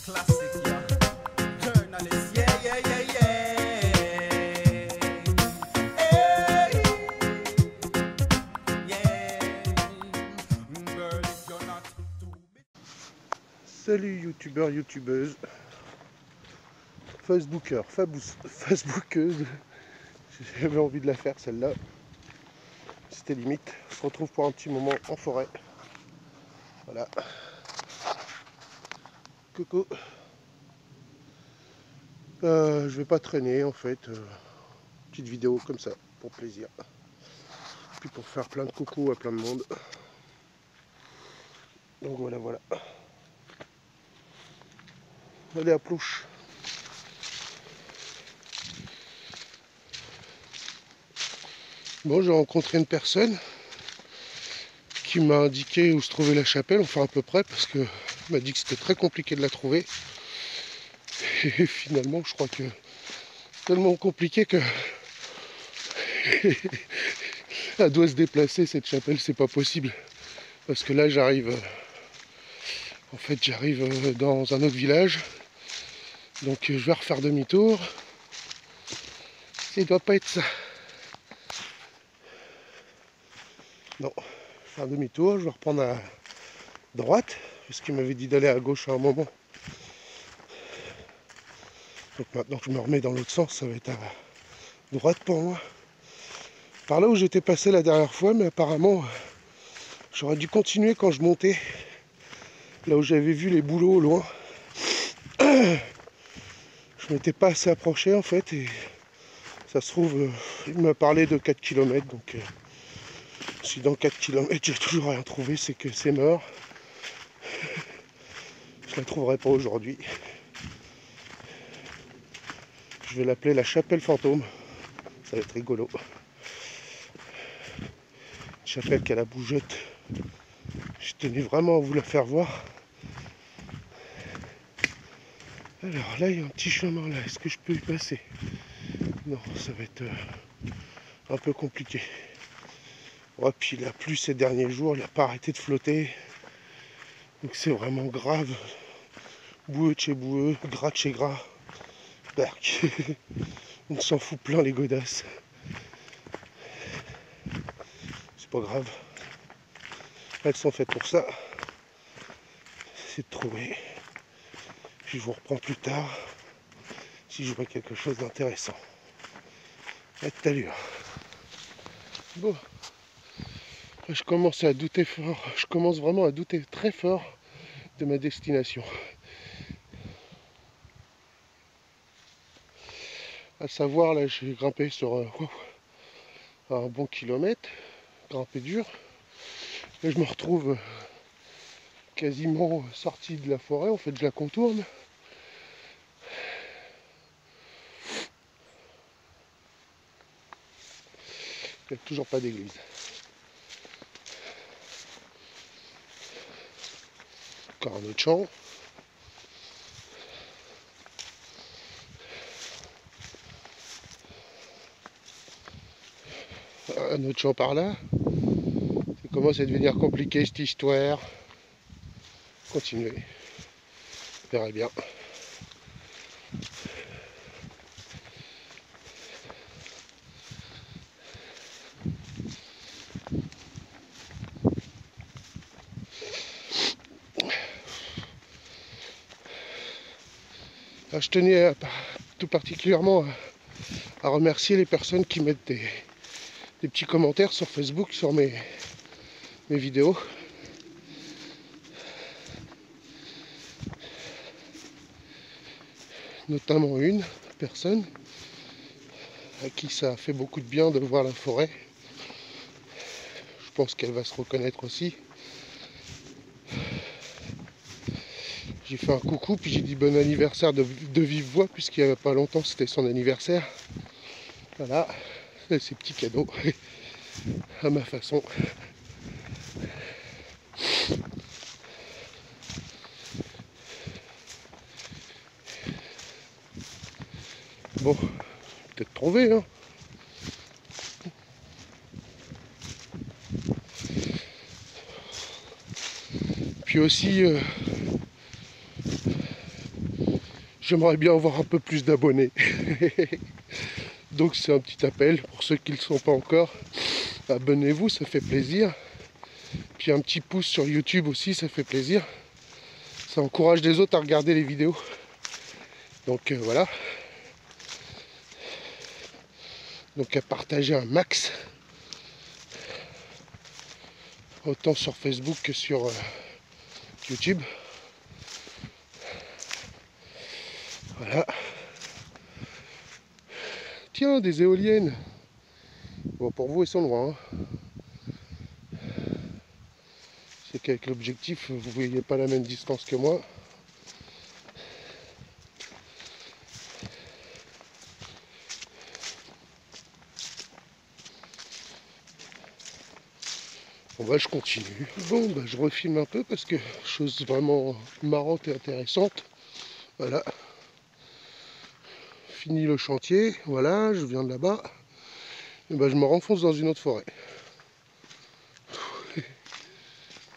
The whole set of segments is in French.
Classic, yeah. Journalist, yeah, yeah, yeah, yeah. Hey, yeah. Girl, if you're not too big. Salut youtubeurs, youtubeuses, facebookers, facebookeuses. J'avais envie de la faire celle-là. C'était limite. On se retrouve pour un petit moment en forêt. Voilà. Coucou. Je vais pas traîner en fait. Petite vidéo comme ça, pour plaisir. Puis pour faire plein de coucou à plein de monde. Donc voilà, voilà. Allez à plouche. Bon, j'ai rencontré une personne qui m'a indiqué où se trouvait la chapelle, enfin à peu près, parce que m'a dit que c'était très compliqué de la trouver. Et finalement, je crois que tellement compliqué que elle doit se déplacer cette chapelle, c'est pas possible. Parce que là, j'arrive, en fait, j'arrive dans un autre village, donc je vais refaire demi-tour. Ça doit pas être ça. Non, faire demi-tour, je vais reprendre à droite, parce qu'il m'avait dit d'aller à gauche à un moment. Donc maintenant que je me remets dans l'autre sens, ça va être à droite pour moi. Par là où j'étais passé la dernière fois, mais apparemment, j'aurais dû continuer quand je montais. Là où j'avais vu les bouleaux au loin. Je m'étais pas assez approché en fait, et ça se trouve, il m'a parlé de 4 km, donc si dans 4 km j'ai toujours rien trouvé, c'est que c'est mort. Je la trouverai pas aujourd'hui. Je vais l'appeler la chapelle fantôme. Ça va être rigolo. Une chapelle qui a la bougeotte. Je tenais vraiment à vous la faire voir. Alors là, il y a un petit chemin là. Est-ce que je peux y passer? Non, ça va être un peu compliqué. Ouais, puis il a plu ces derniers jours, il n'a pas arrêté de flotter. Donc c'est vraiment grave. Boueux de chez boueux, gras de chez gras. Berk. On s'en fout plein les godasses. C'est pas grave. Elles sont faites pour ça. C'est de trouver. Puis je vous reprends plus tard si je vois quelque chose d'intéressant. À tout à l'heure. Bon. Je commence à douter fort. Je commence vraiment à douter très fort de ma destination. À savoir, là, j'ai grimpé sur un bon kilomètre. Grimpé dur. Là, je me retrouve quasiment sorti de la forêt. En fait, je la contourne. Il n'y a toujours pas d'église. Encore un autre champ. Un autre champ par là. Ça commence à devenir compliqué cette histoire. Continuez. On verra bien. Alors, je tenais tout particulièrement à remercier les personnes qui mettent des petits commentaires sur Facebook, sur mes vidéos. Notamment une personne à qui ça a fait beaucoup de bien de voir la forêt. Je pense qu'elle va se reconnaître aussi. J'ai fait un coucou, puis j'ai dit bon anniversaire de vive voix, puisqu'il n'y avait pas longtemps c'était son anniversaire. Voilà, ces petits cadeaux à ma façon. Bon, peut-être trouver, hein. Puis aussi, j'aimerais bien avoir un peu plus d'abonnés. Donc c'est un petit appel pour ceux qui ne le sont pas encore. Abonnez-vous, ça fait plaisir. Puis un petit pouce sur YouTube aussi, ça fait plaisir. Ça encourage les autres à regarder les vidéos. Donc voilà. Donc à partager un max. Autant sur Facebook que sur YouTube. Voilà. Tiens, des éoliennes. Bon, pour vous, elles sont loin. Hein. C'est qu'avec l'objectif, vous ne voyez pas la même distance que moi. Bon bah je continue. Bon bah je refilme un peu parce que chose vraiment marrante et intéressante. Voilà. Fini le chantier. Voilà, je viens de là-bas. Et bah je me renfonce dans une autre forêt.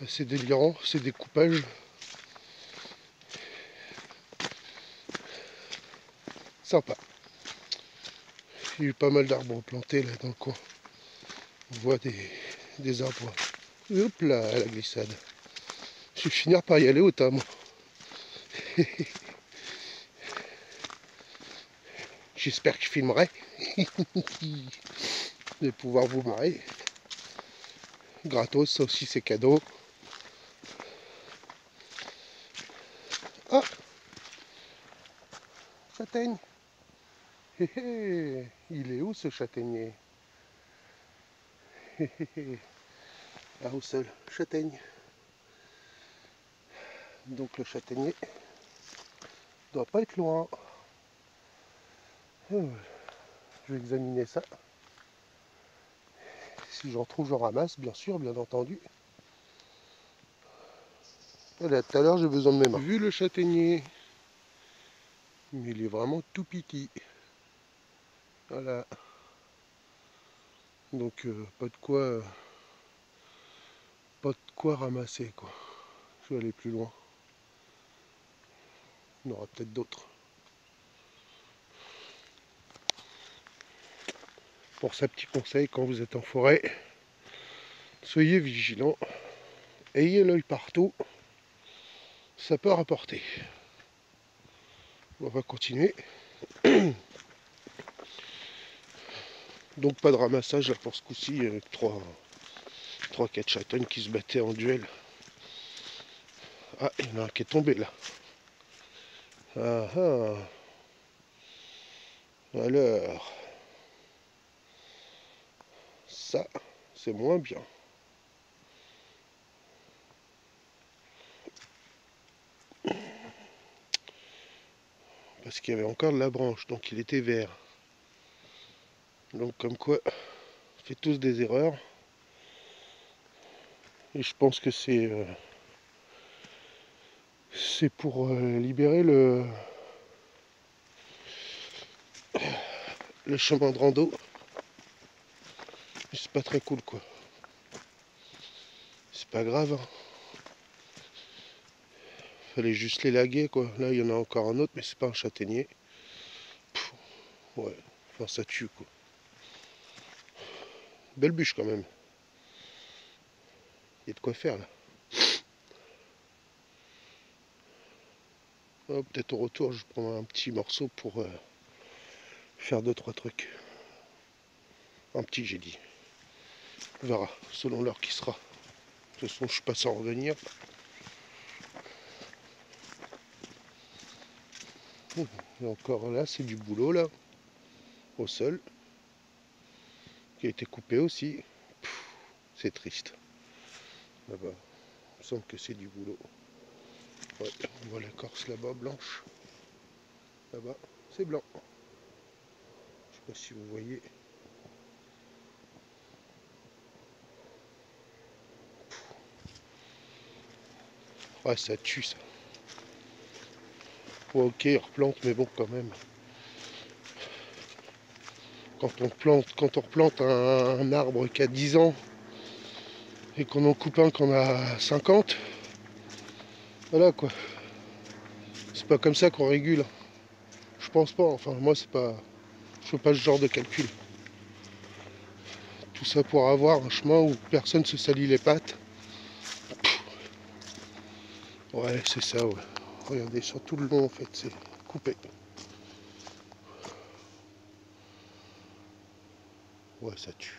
C'est délirant, c'est découpage. Sympa. Il y a eu pas mal d'arbres plantés là dans le coin. On voit des arbres. Et hop là, la glissade. Je vais finir par y aller au tas, moi. J'espère que je filmerai. De pouvoir vous marrer. Gratos, ça aussi c'est cadeau. Ah, châtaigne. Hé hé, il est où ce châtaignier? Hé hé hé. Ah, au sol, châtaigne. Donc le châtaignier doit pas être loin. Je vais examiner ça. Si j'en trouve, je ramasse, bien sûr, bien entendu. Et là, tout à l'heure, j'ai besoin de mes mains. Vu le châtaignier, mais il est vraiment tout petit. Voilà. Donc pas de quoi ramasser quoi. Je vais aller plus loin. Il y en aura peut-être d'autres. Pour ça, petit conseil, quand vous êtes en forêt, soyez vigilants, ayez l'œil partout, ça peut rapporter. On va continuer. Donc pas de ramassage là pour ce coup-ci, 3-4 châtaignes qui se battaient en duel. Ah, il y en a un qui est tombé là. Ah ah. Alors, ça, c'est moins bien. Parce qu'il y avait encore de la branche, donc il était vert. Donc comme quoi, on fait tous des erreurs. Et je pense que c'est pour libérer le chemin de rando. C'est pas très cool quoi. C'est pas grave. Hein. Fallait juste les laguer quoi. Là il y en a encore un autre mais c'est pas un châtaignier. Pff, ouais, enfin ça tue quoi. Belle bûche quand même. Il y a de quoi faire là. Oh, peut-être au retour je prends un petit morceau pour faire 2-3 trucs. Un petit j'ai dit. On verra selon l'heure qui sera. De toute façon je suis pas sans revenir. Et encore là c'est du boulot là. Au sol. Qui a été coupé aussi. C'est triste. Là-bas, il me semble que c'est du boulot. Ouais, on voit l'écorce là-bas, blanche. Là-bas, c'est blanc. Je sais pas si vous voyez. Ah, ça tue ça. Ouais, ok, il replante, mais bon, quand même. Quand on replante un arbre qui a 10 ans et qu'on en coupe un qu'on a 50, voilà quoi. C'est pas comme ça qu'on régule. Je pense pas, enfin moi c'est pas. Je fais pas ce genre de calcul. Tout ça pour avoir un chemin où personne se salit les pattes. Ouais, c'est ça, ouais. Regardez, sur tout le long, en fait, c'est coupé. Ouais, ça tue.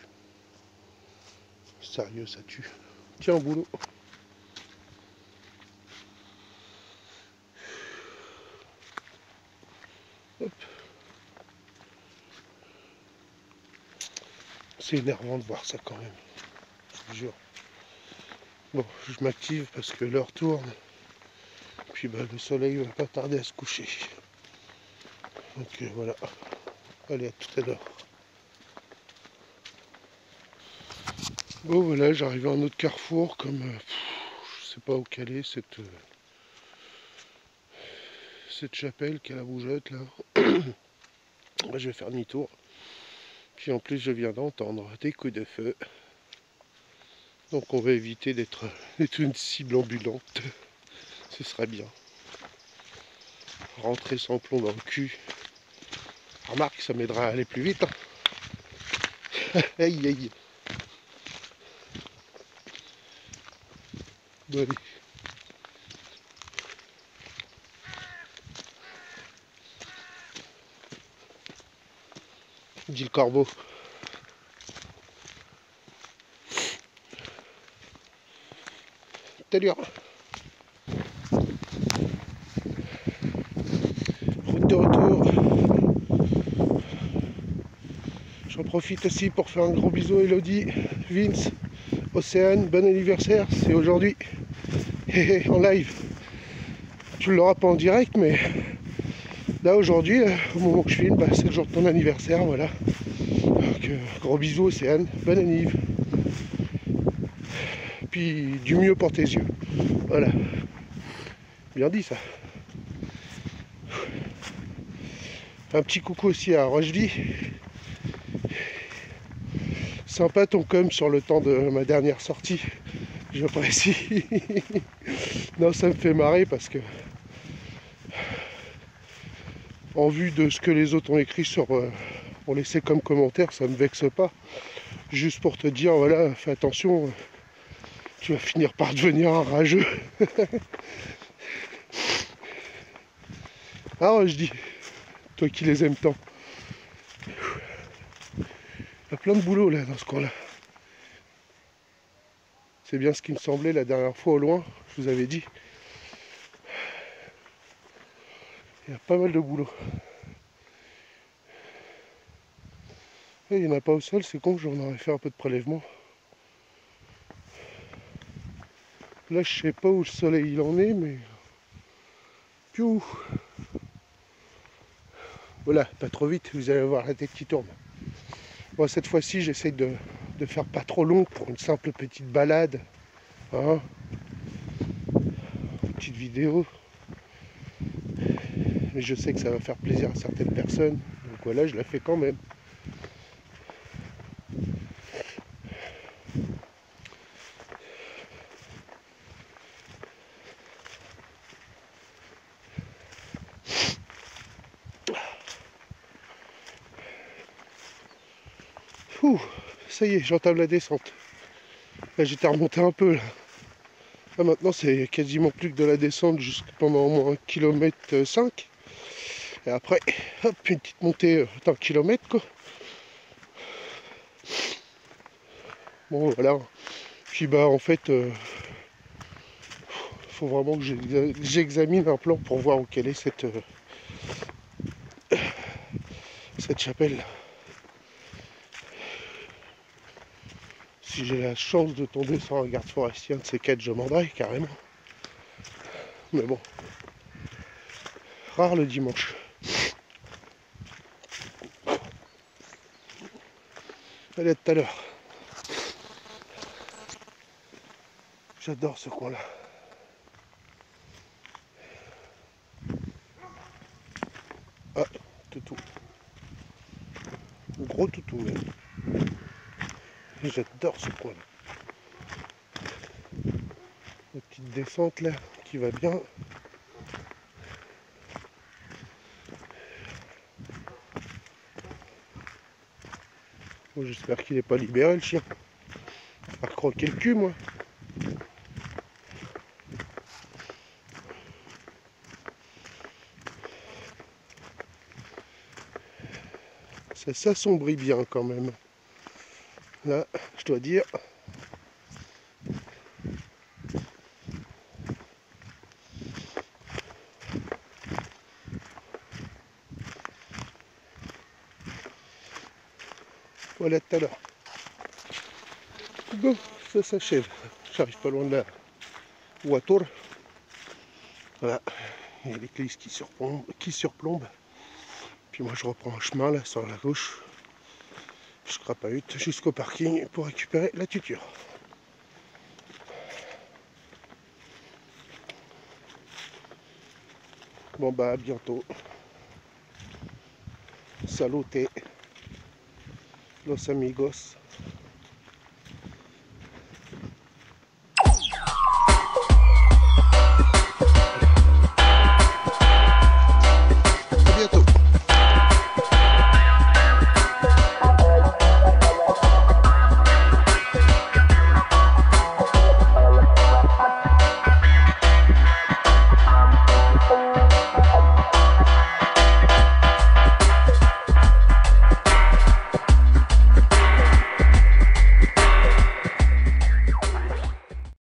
Sérieux, ça tue. Tiens, au boulot. Hop. C'est énervant de voir ça quand même. Je te jure. Bon, je m'active parce que l'heure tourne. Puis bah, le soleil va pas tarder à se coucher. Donc voilà. Allez, à tout à l'heure. Bon voilà, j'arrive à un autre carrefour comme je sais pas où qu'elle est cette chapelle qui a la bougeotte là. Moi, je vais faire demi-tour. Puis en plus je viens d'entendre des coups de feu. Donc on va éviter d'être une cible ambulante. Ce serait bien. Rentrer sans plomb dans le cul. Remarque, ça m'aidera à aller plus vite. Hein. Aïe aïe. Bon, allez. Dit le corbeau. Salut. Route de retour. J'en profite aussi pour faire un gros bisou à Elodie, Vince, Océane, bon anniversaire, c'est aujourd'hui. En live. Tu ne l'auras pas en direct, mais là aujourd'hui, au moment que je filme, c'est le jour de ton anniversaire, voilà. Donc gros bisous Océane, bon anniv. Puis du mieux pour tes yeux. Voilà. Bien dit ça. Un petit coucou aussi à Rochevie. Sympa ton com sur le temps de ma dernière sortie. Je précise. Non, ça me fait marrer parce que en vue de ce que les autres ont écrit ont laissé comme commentaire, ça me vexe pas. Juste pour te dire, voilà, fais attention, tu vas finir par devenir un rageux. Ah, je dis, toi qui les aimes tant. Il y a plein de boulot là dans ce coin-là. C'est bien ce qui me semblait la dernière fois au loin, je vous avais dit. Il y a pas mal de boulot. Et il n'y en a pas au sol, c'est con, j'en aurais fait un peu de prélèvement. Là, je sais pas où le soleil il en est, mais... Piou. Voilà, pas trop vite, vous allez voir la tête qui tourne. Bon, cette fois-ci, j'essaie de faire pas trop long pour une simple petite balade. Hein, une petite vidéo. Mais je sais que ça va faire plaisir à certaines personnes. Donc voilà, je la fais quand même. Ouh, ça y est, j'entame la descente. Là, j'étais remonté un peu là. Là, maintenant, c'est quasiment plus que de la descente jusqu'à pendant au moins 1,5 km. Et après, hop, une petite montée d'un kilomètre, quoi. Bon, voilà. Puis, bah, en fait, faut vraiment que j'examine un plan pour voir où quelle est cette chapelle. Si j'ai la chance de tomber sur un garde forestier, un de ces quatre, je m'en vais carrément. Mais bon, rare le dimanche. Allez, à tout à l'heure. J'adore ce coin-là. Ah, toutou. Gros toutou même. J'adore ce coin-là. La petite descente là qui va bien. Bon, j'espère qu'il n'est pas libéré le chien. À croquer le cul moi. Ça s'assombrit bien quand même. Là, je dois dire. Voilà tout à l'heure. Bon, ça s'achève. J'arrive pas loin de la voiture. Voilà. Il y a l'église qui surplombe. Puis moi je reprends un chemin là sur la gauche. Je crapahute jusqu'au parking pour récupérer la tuture. Bon bah à bientôt. Salute. Los amigos.